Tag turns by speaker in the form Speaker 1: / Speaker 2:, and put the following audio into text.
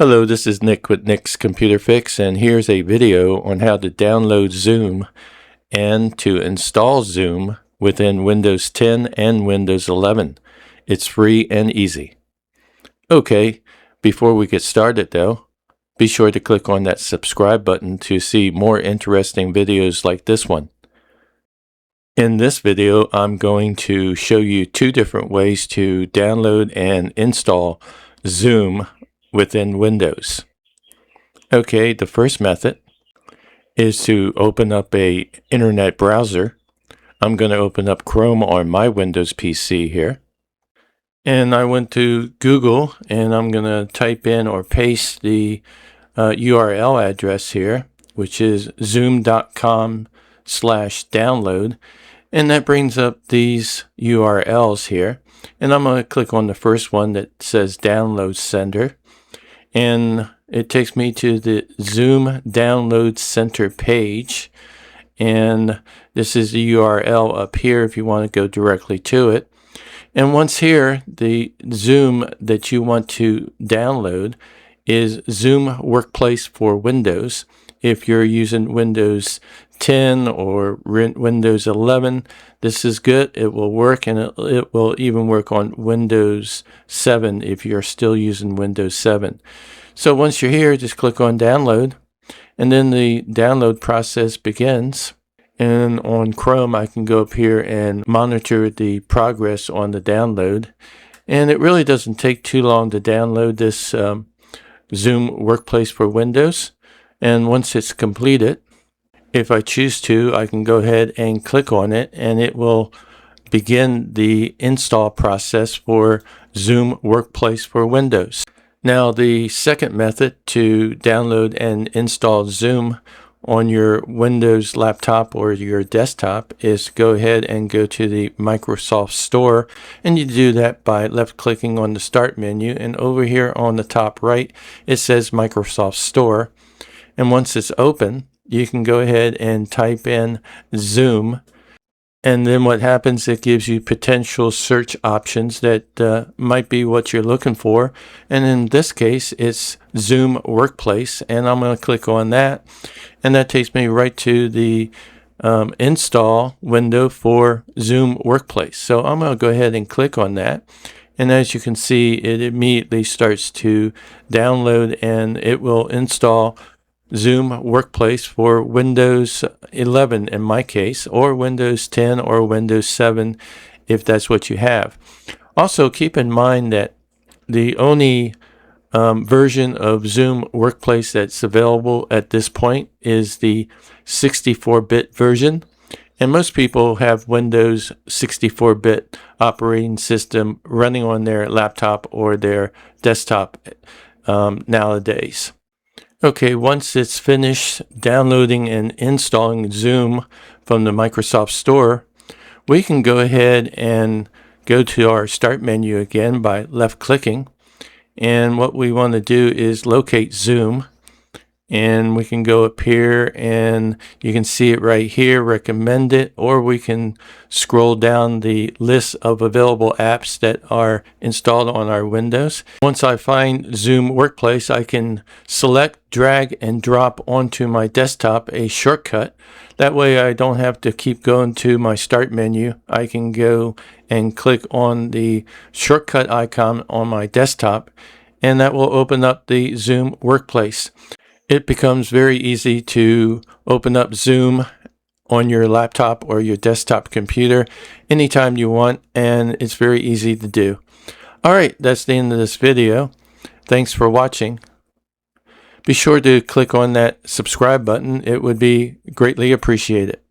Speaker 1: Hello, this is Nick with Nick's Computer Fix, and here's a video on how to download Zoom and to install Zoom within Windows 10 and Windows 11. It's free and easy. Okay, before we get started though, be sure to click on that subscribe button to see more interesting videos like this one. In this video, I'm going to show you two different ways to download and install Zoom within Windows. Okay, the first method is to open up a internet browser. I'm going to open up Chrome on my Windows PC here. And I went to Google and I'm going to type in or paste the URL address here, which is zoom.com/download. And that brings up these URLs here. And I'm going to click on the first one that says Download Center. And it takes me to the Zoom Download Center page. And this is the URL up here if you want to go directly to it. And once here, the Zoom that you want to download is Zoom Workplace for Windows. If you're using Windows 10 or Windows 11, this is good. It will work, and it will even work on Windows 7 if you're still using Windows 7. So once you're here, just click on download, and then the download process begins. And on Chrome, I can go up here and monitor the progress on the download. And it really doesn't take too long to download this Zoom Workplace for Windows. And once it's completed, if I choose to, I can go ahead and click on it, and it will begin the install process for Zoom Workplace for Windows. Now, the second method to download and install Zoom on your Windows laptop or your desktop is to go ahead and go to the Microsoft Store, and you do that by left-clicking on the Start menu, and over here on the top right, it says Microsoft Store. And once it's open, you can go ahead and type in Zoom. And then what happens, it gives you potential search options that might be what you're looking for. And in this case, it's Zoom Workplace. And I'm going to click on that. And that takes me right to the install window for Zoom Workplace. So I'm going to go ahead and click on that. And as you can see, it immediately starts to download, and it will install Zoom Workplace for Windows 11 in my case, or Windows 10 or Windows 7 if that's what you have. Also, keep in mind that the only version of Zoom Workplace that's available at this point is the 64-bit version. And most people have Windows 64-bit operating system running on their laptop or their desktop nowadays. Okay, once it's finished downloading and installing Zoom from the Microsoft Store, we can go ahead and go to our Start menu again by left-clicking. And what we want to do is locate Zoom. And we can go up here and you can see it right here, recommend it, or we can scroll down the list of available apps that are installed on our Windows. Once I find Zoom Workplace, I can select, drag, and drop onto my desktop a shortcut. That way I don't have to keep going to my Start menu. I can go and click on the shortcut icon on my desktop, and that will open up the Zoom Workplace. It becomes very easy to open up Zoom on your laptop or your desktop computer anytime you want, and it's very easy to do. All right, that's the end of this video. Thanks for watching. Be sure to click on that subscribe button. It would be greatly appreciated.